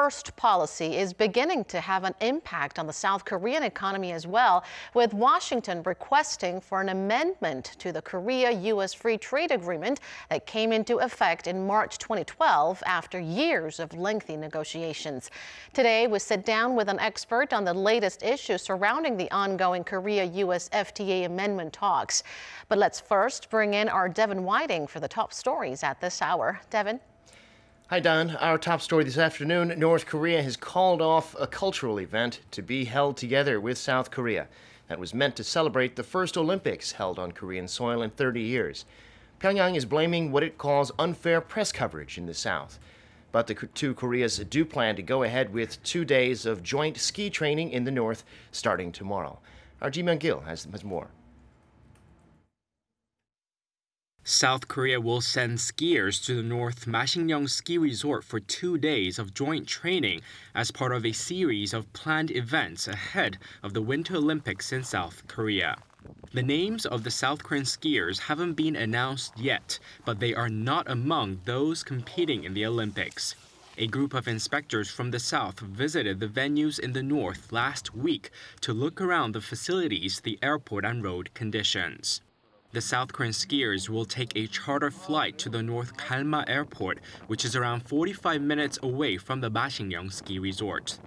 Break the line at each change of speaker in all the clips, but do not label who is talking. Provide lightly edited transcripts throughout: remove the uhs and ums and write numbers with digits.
first policy is beginning to have an impact on the South Korean economy as well, with Washington requesting for an amendment to the Korea-U.S. Free Trade Agreement that came into effect in March 2012 after years of lengthy negotiations. Today, we sit down with an expert on the latest issues surrounding the ongoing Korea-U.S. FTA amendment talks. But let's first bring in our Devin Whiting for the top stories at this hour. Devin.
Hi, Don. Our top story this afternoon, North Korea has called off a cultural event to be held together with South Korea that was meant to celebrate the first Olympics held on Korean soil in 30 years. Pyongyang is blaming what it calls unfair press coverage in the South. But the two Koreas do plan to go ahead with 2 days of joint ski training in the North starting tomorrow. Our Ji Myung-gil has more.
South Korea will send skiers to the North Masinyeong Ski Resort for 2 days of joint training as part of a series of planned events ahead of the Winter Olympics in South Korea. The names of the South Korean skiers haven't been announced yet, but they are not among those competing in the Olympics. A group of inspectors from the South visited the venues in the North last week to look around the facilities, the airport, and road conditions. The South Korean skiers will take a charter flight to the North Galma Airport, which is around 45 minutes away from the Masinyeong Ski Resort.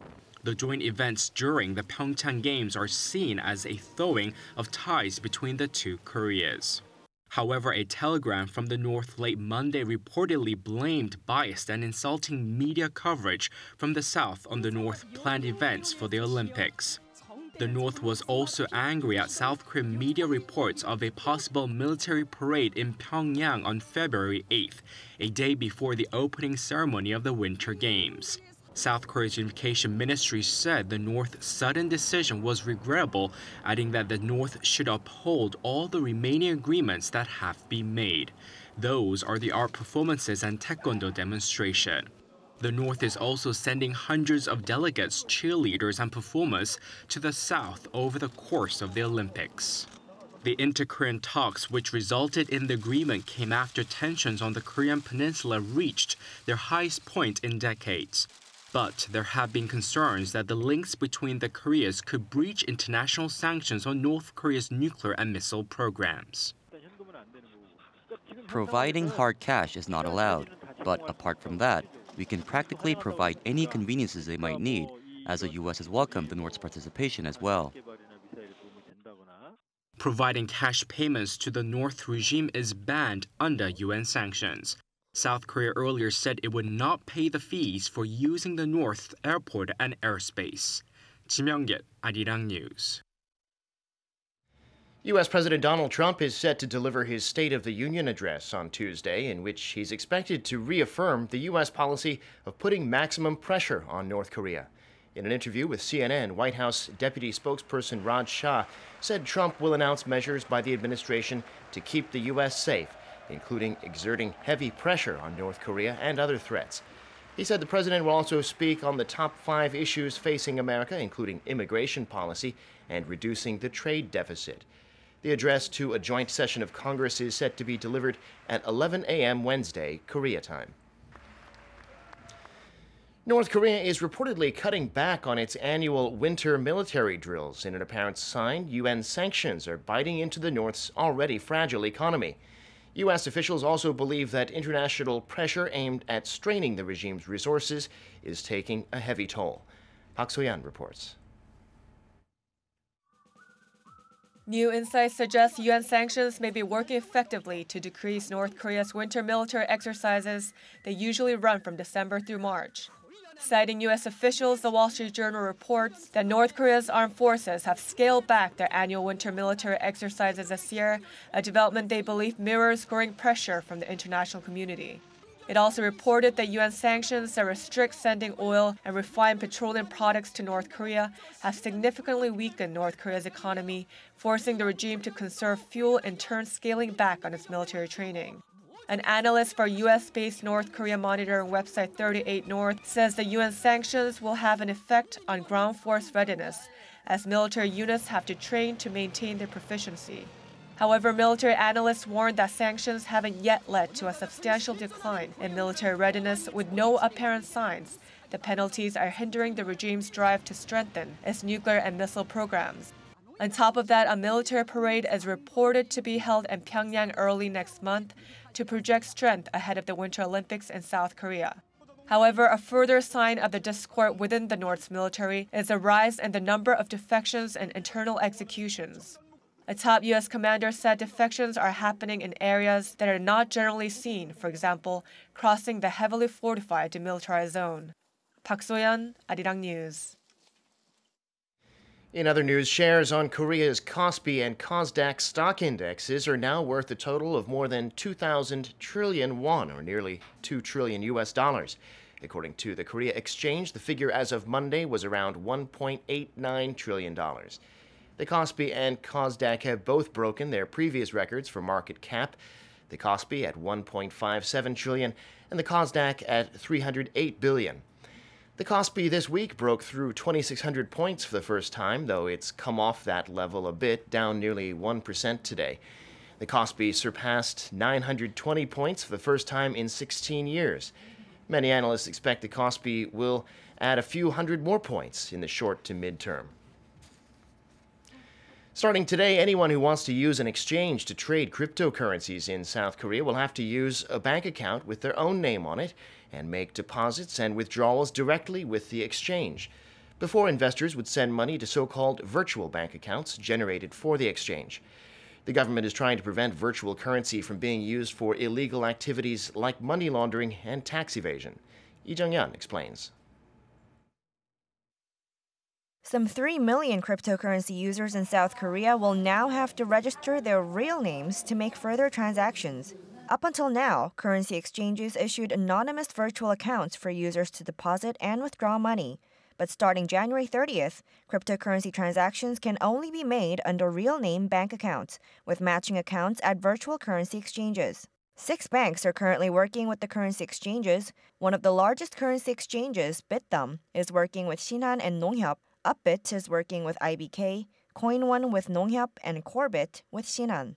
The joint events during the Pyeongchang Games are seen as a thawing of ties between the two Koreas. However, a telegram from the North late Monday reportedly blamed biased and insulting media coverage from the South on the North planned events for the Olympics. The North was also angry at South Korean media reports of a possible military parade in Pyongyang on February 8th, a day before the opening ceremony of the Winter Games. South Korea's Education Ministry said the North's sudden decision was regrettable, adding that the North should uphold all the remaining agreements that have been made. Those are the art performances and taekwondo demonstration. The North is also sending hundreds of delegates, cheerleaders, and performers to the South over the course of the Olympics. The inter-Korean talks, which resulted in the agreement, came after tensions on the Korean peninsula reached their highest point in decades. But there have been concerns that the links between the Koreas could breach international sanctions on North Korea's nuclear and missile programs.
Providing hard cash is not allowed, but apart from that, we can practically provide any conveniences they might need, as the U.S. has welcomed the North's participation as well.
Providing cash payments to the North regime is banned under UN sanctions. South Korea earlier said it would not pay the fees for using the North airport and airspace. Ji Myung-gil, Arirang News.
U.S. President Donald Trump is set to deliver his State of the Union address on Tuesday, in which he's expected to reaffirm the U.S. policy of putting maximum pressure on North Korea. In an interview with CNN, White House Deputy Spokesperson Raj Shah said Trump will announce measures by the administration to keep the U.S. safe, including exerting heavy pressure on North Korea and other threats. He said the president will also speak on the top 5 issues facing America, including immigration policy and reducing the trade deficit. The address to a joint session of Congress is set to be delivered at 11 a.m. Wednesday, Korea time. North Korea is reportedly cutting back on its annual winter military drills in an apparent sign UN sanctions are biting into the North's already fragile economy. U.S. officials also believe that international pressure aimed at straining the regime's resources is taking a heavy toll. Park So-yan reports.
New insights suggest UN sanctions may be working effectively to decrease North Korea's winter military exercises that usually run from December through March. Citing U.S. officials, the Wall Street Journal reports that North Korea's armed forces have scaled back their annual winter military exercises this year, a development they believe mirrors growing pressure from the international community. It also reported that UN sanctions that restrict sending oil and refined petroleum products to North Korea have significantly weakened North Korea's economy, forcing the regime to conserve fuel and in turn scaling back on its military training. An analyst for U.S.-based North Korea monitoring website 38 North says the UN sanctions will have an effect on ground force readiness, as military units have to train to maintain their proficiency. However, military analysts warn that sanctions haven't yet led to a substantial decline in military readiness, with no apparent signs the penalties are hindering the regime's drive to strengthen its nuclear and missile programs. On top of that, a military parade is reported to be held in Pyongyang early next month to project strength ahead of the Winter Olympics in South Korea. However, a further sign of the discord within the North's military is a rise in the number of defections and internal executions. A top U.S. commander said defections are happening in areas that are not generally seen, for example, crossing the heavily fortified demilitarized zone. Park So-yeon, Arirang News.
In other news, shares on Korea's Kospi and KOSDAQ stock indexes are now worth a total of more than 2,000 trillion won, or nearly $2 trillion US. According to the Korea Exchange, the figure as of Monday was around $1.89 trillion. The Kospi and KOSDAQ have both broken their previous records for market cap, the Kospi at $1.57 trillion and the KOSDAQ at $308 billion. The Kospi this week broke through 2,600 points for the first time, though it's come off that level a bit, down nearly 1% today. The Kospi surpassed 920 points for the first time in 16 years. Many analysts expect the Kospi will add a few hundred more points in the short to mid-term. Starting today, anyone who wants to use an exchange to trade cryptocurrencies in South Korea will have to use a bank account with their own name on it and make deposits and withdrawals directly with the exchange. Before, investors would send money to so-called virtual bank accounts generated for the exchange. The government is trying to prevent virtual currency from being used for illegal activities like money laundering and tax evasion. Lee Jung-yeon explains.
Some 3 million cryptocurrency users in South Korea will now have to register their real names to make further transactions. Up until now, currency exchanges issued anonymous virtual accounts for users to deposit and withdraw money. But starting January 30th, cryptocurrency transactions can only be made under real name bank accounts, with matching accounts at virtual currency exchanges. 6 banks are currently working with the currency exchanges. One of the largest currency exchanges, Bitdom, is working with Shinhan and Nonghyup. Upbit is working with IBK, CoinOne with Nonghyup, and Korbit with Shinhan.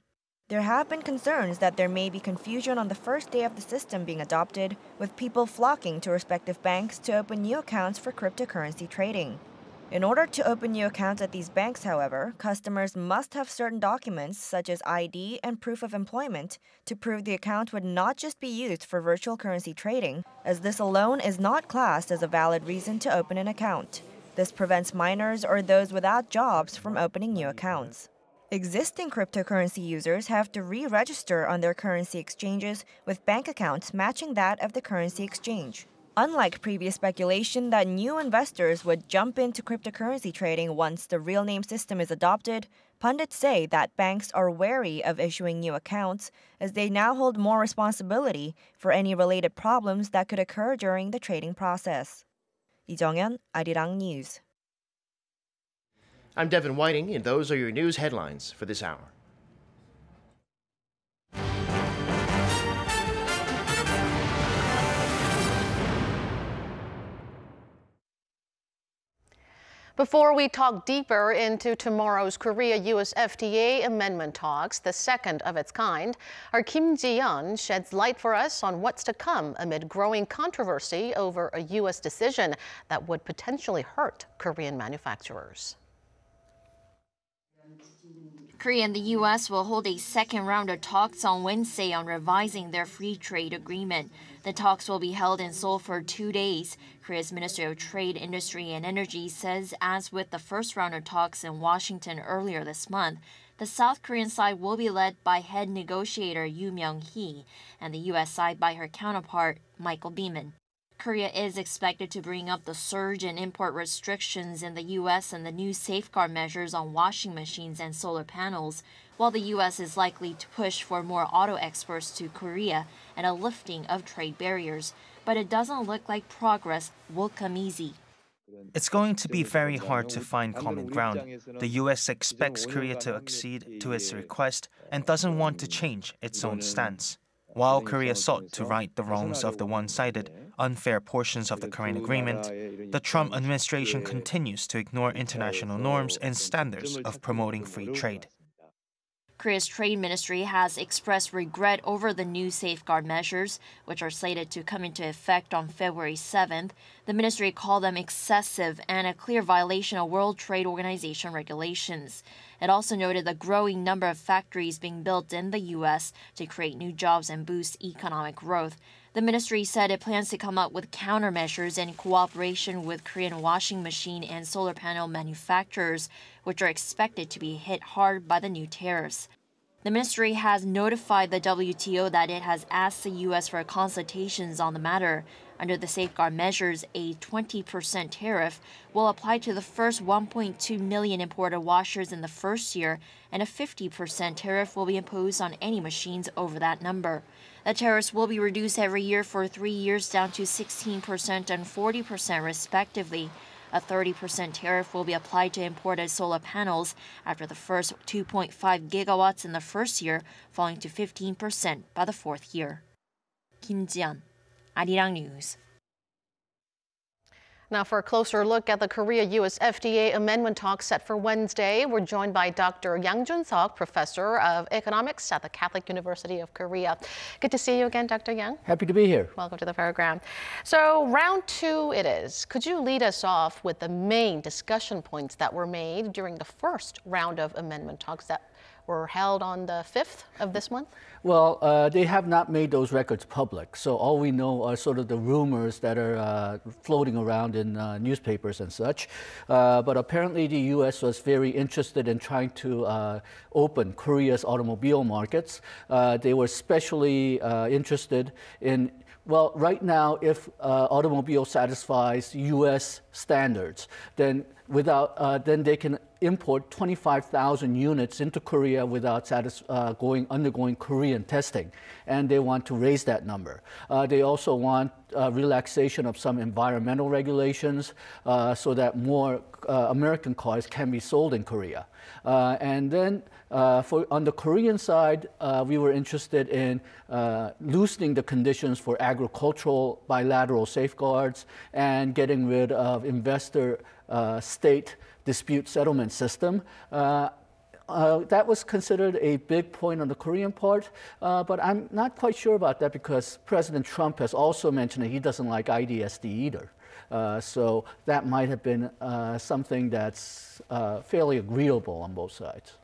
There have been concerns that there may be confusion on the first day of the system being adopted, with people flocking to respective banks to open new accounts for cryptocurrency trading. In order to open new accounts at these banks, however, customers must have certain documents such as ID and proof of employment to prove the account would not just be used for virtual currency trading, as this alone is not classed as a valid reason to open an account. This prevents minors or those without jobs from opening new accounts. Existing cryptocurrency users have to re-register on their currency exchanges with bank accounts matching that of the currency exchange. Unlike previous speculation that new investors would jump into cryptocurrency trading once the real name system is adopted, pundits say that banks are wary of issuing new accounts as they now hold more responsibility for any related problems that could occur during the trading process. Lee Jung-yeon, Arirang News.
I'm Devin Whiting, and those are your news headlines for this hour.
Before we talk deeper into tomorrow's Korea-U.S. FTA amendment talks, the second of its kind, our Kim Ji-yeon sheds light for us on what's to come amid growing controversy over a U.S. decision that would potentially hurt Korean manufacturers.
Korea and the U.S. will hold a second round of talks on Wednesday on revising their free trade agreement. The talks will be held in Seoul for 2 days. Korea's Ministry of Trade, Industry and Energy says, as with the first round of talks in Washington earlier this month, the South Korean side will be led by head negotiator Yoo Myung-hee and the U.S. side by her counterpart, Michael Beeman. Korea is expected to bring up the surge in import restrictions in the U.S. and the new safeguard measures on washing machines and solar panels, while the U.S. is likely to push for more auto exports to Korea and a lifting of trade barriers. But it doesn't look like progress will come easy.
It's going to be very hard to find common ground. The U.S. expects Korea to accede to its request and doesn't want to change its own stance. While Korea sought to right the wrongs of the one-sided, unfair portions of the current agreement, the Trump administration continues to ignore international norms and standards of promoting free trade.
Korea's trade ministry has expressed regret over the new safeguard measures, which are slated to come into effect on February 7th. The ministry called them excessive and a clear violation of World Trade Organization regulations. It also noted the growing number of factories being built in the U.S. to create new jobs and boost economic growth. The ministry said it plans to come up with countermeasures in cooperation with Korean washing machine and solar panel manufacturers, which are expected to be hit hard by the new tariffs. The ministry has notified the WTO that it has asked the U.S. for consultations on the matter. Under the safeguard measures, a 20% tariff will apply to the first 1.2 million imported washers in the first year, and a 50% tariff will be imposed on any machines over that number. The tariffs will be reduced every year for 3 years down to 16% and 40% respectively. A 30% tariff will be applied to imported solar panels after the first 2.5 gigawatts in the first year, falling to 15% by the fourth year. Kim Ji-yeon, Arirang News.
Now, for a closer look at the Korea-U.S. FTA amendment talks set for Wednesday, we're joined by Dr. Yang Jun-seok, professor of economics at the Catholic University of Korea. Good to see you again, Dr. Yang.
Happy to be here.
Welcome to the program. So, round two it is. Could you lead us off with the main discussion points that were made during the first round of amendment talks that were held on the 5th of this month?
Well, they have not made those records public, so all we know are sort of the rumors that are floating around in newspapers and such. But apparently the U.S. was very interested in trying to open Korea's automobile markets. They were especially interested in, well, right now, if automobile satisfies U.S. standards, then they can import 25,000 units into Korea without undergoing Korean testing, and they want to raise that number. They also want relaxation of some environmental regulations so that more American cars can be sold in Korea. And then on the Korean side, we were interested in loosening the conditions for agricultural bilateral safeguards and getting rid of investor-state dispute settlement system. That was considered a big point on the Korean part, but I'm not quite sure about that because President Trump has also mentioned that he doesn't like IDSD either. So that might have been something that's fairly agreeable on both sides.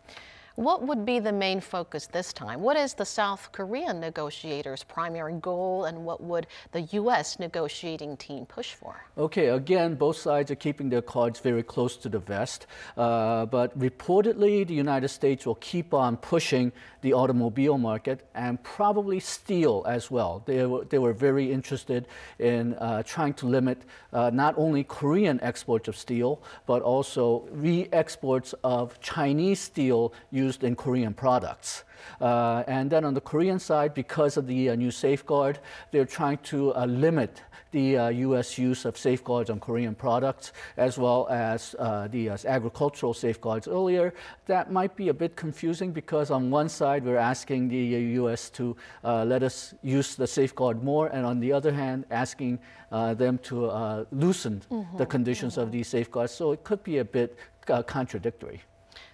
What would be the main focus this time? What is the South Korean negotiators' primary goal, and what would the U.S. negotiating team push for?
Okay, again, both sides are keeping their cards very close to the vest, but reportedly the United States will keep on pushing the automobile market and probably steel as well. They were very interested in trying to limit not only Korean exports of steel, but also re-exports of Chinese steel used in Korean products. And then on the Korean side, because of the new safeguard, they're trying to limit the U.S. use of safeguards on Korean products, as well as the agricultural safeguards earlier. That might be a bit confusing because on one side, we're asking the U.S. to let us use the safeguard more, and on the other hand, asking them to loosen the conditions of these safeguards. So it could be a bit contradictory.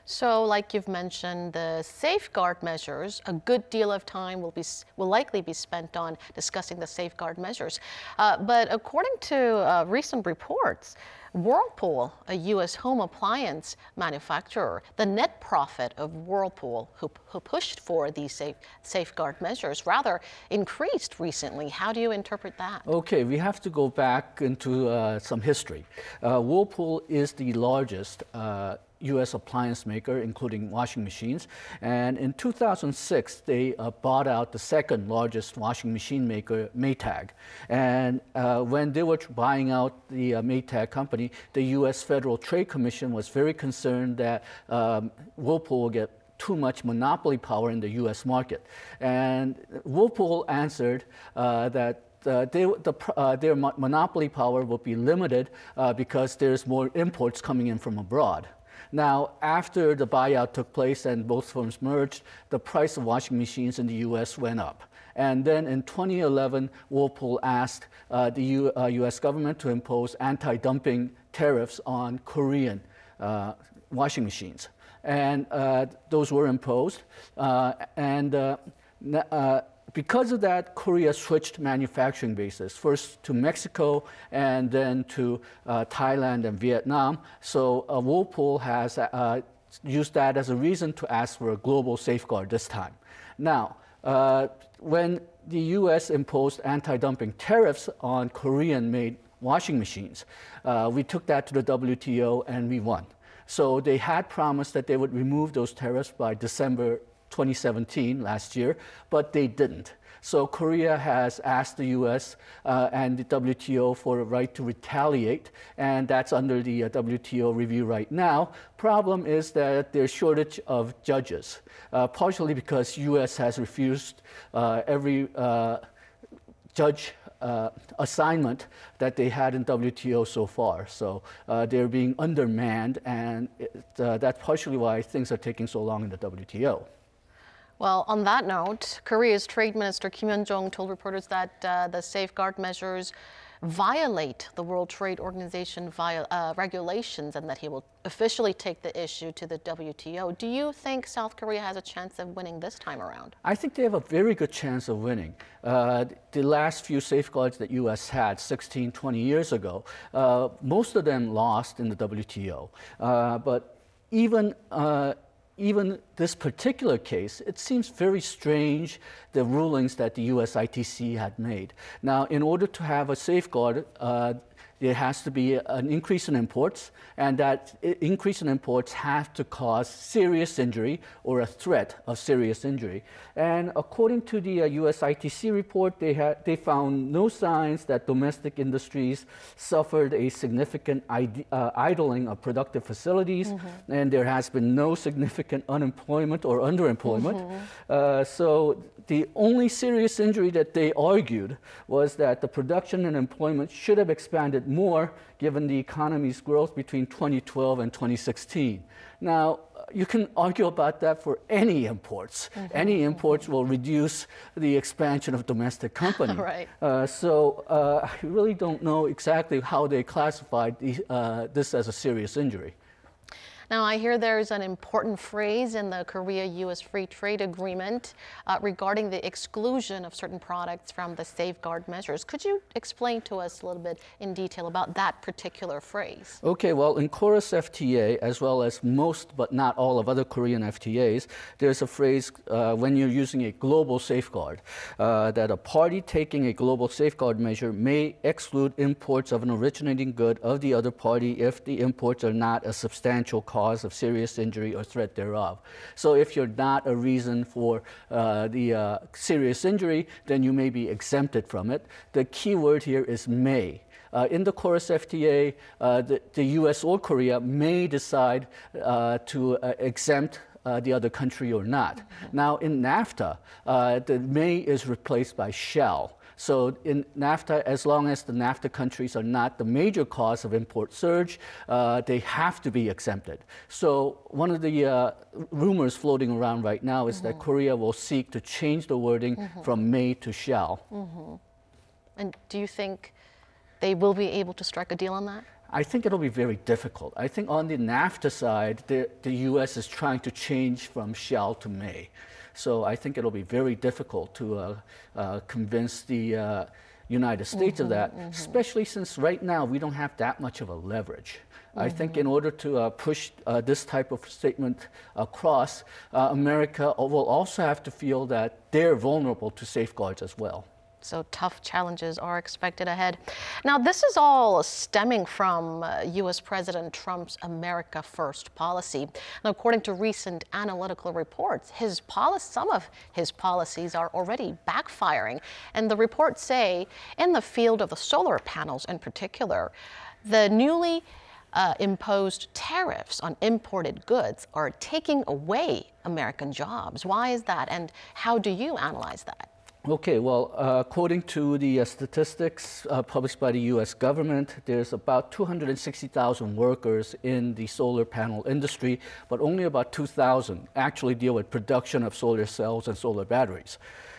So, like you've mentioned, the safeguard measures, a good deal of time will likely be spent on discussing the safeguard measures. But according to recent reports, Whirlpool, a U.S. home appliance manufacturer, the net profit of Whirlpool, who pushed for these safeguard measures, rather increased recently. How do you interpret that?
Okay, we have to go back into some history. Whirlpool is the largest U.S. appliance maker, including washing machines. And in 2006, they bought out the second largest washing machine maker, Maytag. And when they were buying out the Maytag company, the U.S. Federal Trade Commission was very concerned that Whirlpool will get too much monopoly power in the U.S. market. And Whirlpool answered that their monopoly power will be limited because there's more imports coming in from abroad. Now, after the buyout took place and both firms merged, the price of washing machines in the U.S. went up. And then in 2011, Whirlpool asked the U.S. government to impose anti-dumping tariffs on Korean washing machines. and those were imposed. Because of that, Korea switched manufacturing bases, first to Mexico and then to Thailand and Vietnam. So Whirlpool has used that as a reason to ask for a global safeguard this time. Now, when the U.S. imposed anti-dumping tariffs on Korean-made washing machines, we took that to the WTO and we won. So they had promised that they would remove those tariffs by December 2017, last year, but they didn't. So Korea has asked the U.S. And the WTO for a right to retaliate, and that's under the WTO review right now. Problem is that there's shortage of judges, partially because U.S. has refused every judge assignment that they had in WTO so far. So they're being undermanned, and that's partially why things are taking so long in the WTO.
Well, on that note, Korea's Trade Minister Kim Hyun-jong told reporters that the safeguard measures violate the World Trade Organization regulations and that he will officially take the issue to the WTO. Do you think South Korea has a chance of winning this time around? I
think they have a very good chance of winning. The last few safeguards that U.S. had 16, 20 years ago, most of them lost in the WTO. But even this particular case, it seems very strange, the rulings that the U.S. ITC had made. Now, in order to have a safeguard, there has to be an increase in imports, and that increase in imports have to cause serious injury or a threat of serious injury. And according to the U.S. ITC report, they found no signs that domestic industries suffered a significant idling of productive facilities, and there has been no significant unemployment or underemployment. So the only serious injury that they argued was that the production and employment should have expanded more given the economy's growth between 2012 and 2016. Now, you can argue about that for any imports. Any imports will reduce the expansion of domestic company.
Right.
So I really don't know exactly how they classified this as a serious injury.
Now, I hear there's an important phrase in the Korea-U.S. Free Trade Agreement regarding the exclusion of certain products from the safeguard measures. Could you explain to us a little bit in detail about that particular phrase?
Okay, well, in KORUS FTA, as well as most but not all of other Korean FTAs, there's a phrase when you're using a global safeguard, that a party taking a global safeguard measure may exclude imports of an originating good of the other party if the imports are not a substantial cause of serious injury or threat thereof. So if you're not a reason for the serious injury, then you may be exempted from it. The key word here is may. In the KORUS FTA, the U.S. or Korea may decide to exempt the other country or not. Now in NAFTA, the may is replaced by shall. So in NAFTA, as long as the NAFTA countries are not the major cause of import surge, they have to be exempted. So one of the rumors floating around right now is that Korea will seek to change the wording from may to shall.
And do you think they will be able to strike a deal on that?
I think it'll be very difficult. I think on the NAFTA side, the U.S. is trying to change from shall to may. So I think it'll be very difficult to convince the United States of that, especially since right now we don't have that much of a leverage. I think in order to push this type of statement across, America will also have to feel that they're vulnerable to safeguards as well.
So tough challenges are expected ahead. Now, this is all stemming from U.S. President Trump's America First policy. Now, according to recent analytical reports, some of his policies are already backfiring. And the reports say, in the field of the solar panels in particular, the newly imposed tariffs on imported goods are taking away American jobs. Why is that, and how do you analyze that?
Okay, well, according to the statistics published by the U.S. government, there's about 260,000 workers in the solar panel industry, but only about 2,000 actually deal with production of solar cells and solar batteries.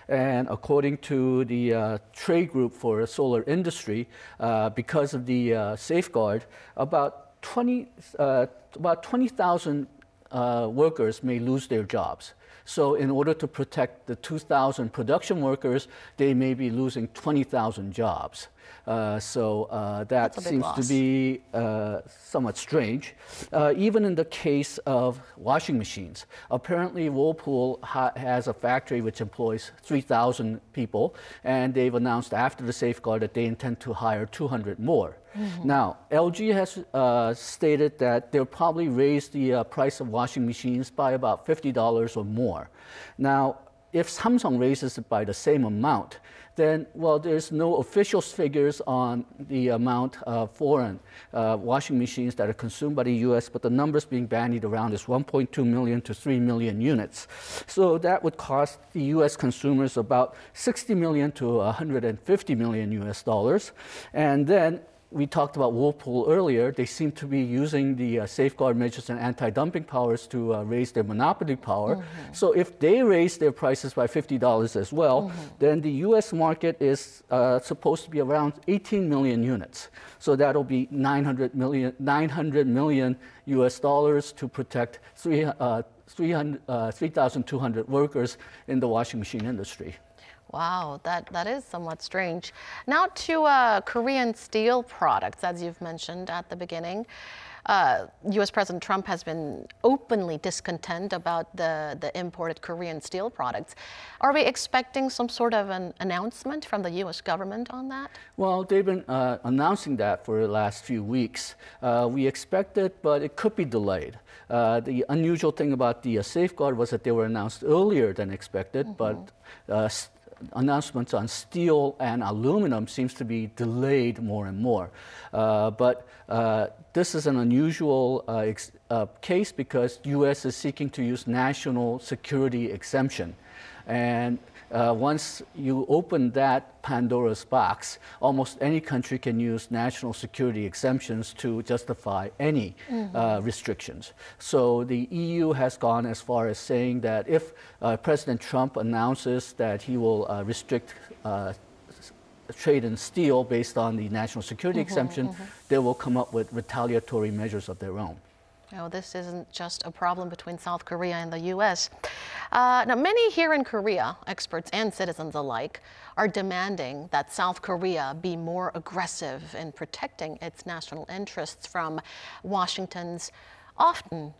And according to the trade group for the solar industry, because of the safeguard, about 20,000 workers may lose their jobs. So in order to protect the 2,000 production workers, they may be losing 20,000 jobs. That seems to be somewhat strange. Even in the case of washing machines, apparently Whirlpool has a factory which employs 3,000 people, and they've announced after the safeguard that they intend to hire 200 more. Now, LG has stated that they'll probably raise the price of washing machines by about $50 or more. Now, if Samsung raises it by the same amount, then, well, there's no official figures on the amount of foreign washing machines that are consumed by the U.S., but the numbers being bandied around is 1.2 million to 3 million units. So that would cost the U.S. consumers about 60 million to 150 million U.S. dollars. And then we talked about Whirlpool earlier. They seem to be using the safeguard measures and anti-dumping powers to raise their monopoly power. So if they raise their prices by $50 as well, then the U.S. market is supposed to be around 18 million units. So that'll be 900 million U.S. dollars to protect 3,200 workers in the washing machine industry.
Wow, that is somewhat strange. Now to Korean steel products, as you've mentioned at the beginning. U.S. President Trump has been openly discontent about the imported Korean steel products. Are we expecting some sort of an announcement from the U.S. government on that?
Well, they've been announcing that for the last few weeks. We expect it, but it could be delayed. The unusual thing about the safeguard was that they were announced earlier than expected, but announcements on steel and aluminum seems to be delayed more and more. But this is an unusual case because U.S. is seeking to use national security exemption. And once you open that Pandora's box, almost any country can use national security exemptions to justify any restrictions. So the EU has gone as far as saying that if President Trump announces that he will restrict trade in steel based on the national security exemption, they will come up with retaliatory measures of their own.
No, this isn't just a problem between South Korea and the U.S. Now, many here in Korea, experts and citizens alike, are demanding that South Korea be more aggressive in protecting its national interests from Washington's often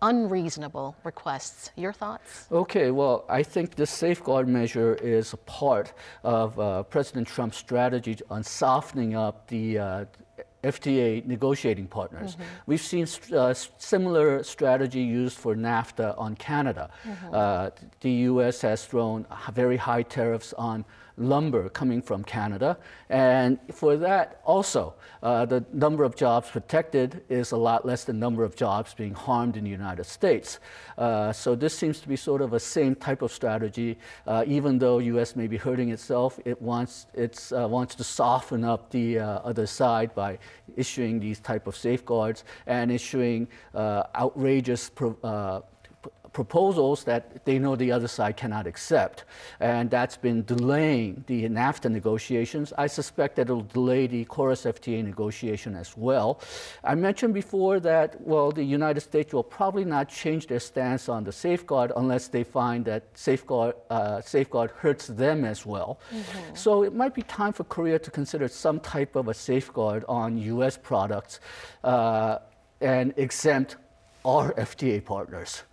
unreasonable requests. Your thoughts?
Okay, well, I think this safeguard measure is a part of President Trump's strategy on softening up the FTA negotiating partners. We've seen similar strategy used for NAFTA on Canada. The U.S. has thrown very high tariffs on lumber coming from Canada, and for that also the number of jobs protected is a lot less than the number of jobs being harmed in the United States. So this seems to be sort of a same type of strategy. Even though U.S. may be hurting itself, it wants to soften up the other side by issuing these type of safeguards and issuing outrageous proposals that they know the other side cannot accept. And that's been delaying the NAFTA negotiations. I suspect that it'll delay the KORUS FTA negotiation as well. I mentioned before that, well, the United States will probably not change their stance on the safeguard unless they find that safeguard hurts them as well. So it might be time for Korea to consider some type of a safeguard on U.S. products and exempt our FTA partners.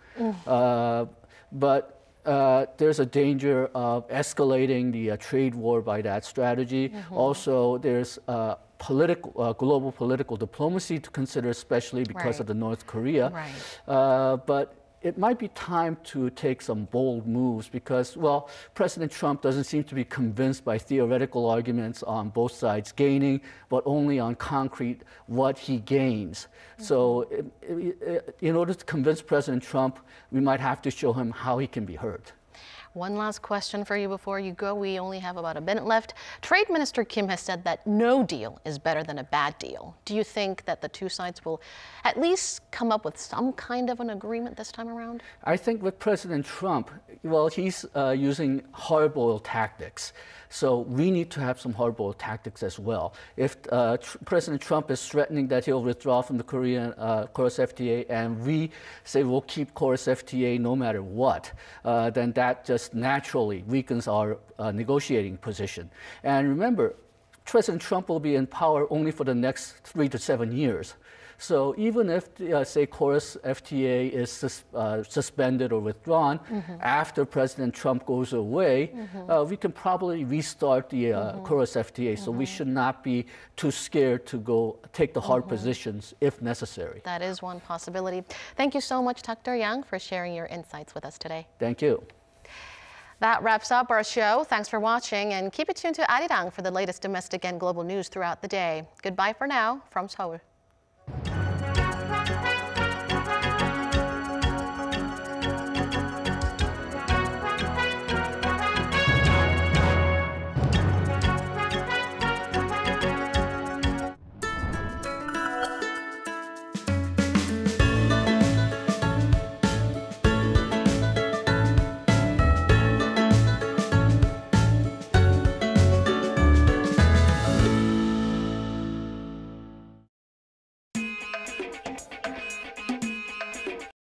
But there's a danger of escalating the trade war by that strategy. Also, there's global political diplomacy to consider, especially because of the North Korea. But it might be time to take some bold moves because, well, President Trump doesn't seem to be convinced by theoretical arguments on both sides gaining, but only on concrete what he gains. So in order to convince President Trump, we might have to show him how he can be hurt.
One last question for you before you go. We only have about a minute left. Trade Minister Kim has said that no deal is better than a bad deal. Do you think that the two sides will at least come up with some kind of an agreement this time around?
I think with President Trump, well, he's using hardboiled tactics. So we need to have some hardboiled tactics as well. If President Trump is threatening that he'll withdraw from the KORUS FTA and we say we'll keep KORUS FTA no matter what, then that just naturally weakens our negotiating position. And remember, President Trump will be in power only for the next 3 to 7 years. So even if, say, KORUS FTA is suspended or withdrawn, after President Trump goes away, we can probably restart the KORUS FTA. So we should not be too scared to go take the hard positions if necessary.
That is one possibility. Thank you so much, Dr. Yang, for sharing your insights with us today.
Thank you.
That wraps up our show. Thanks for watching, and keep it tuned to Arirang for the latest domestic and global news throughout the day. Goodbye for now from Seoul.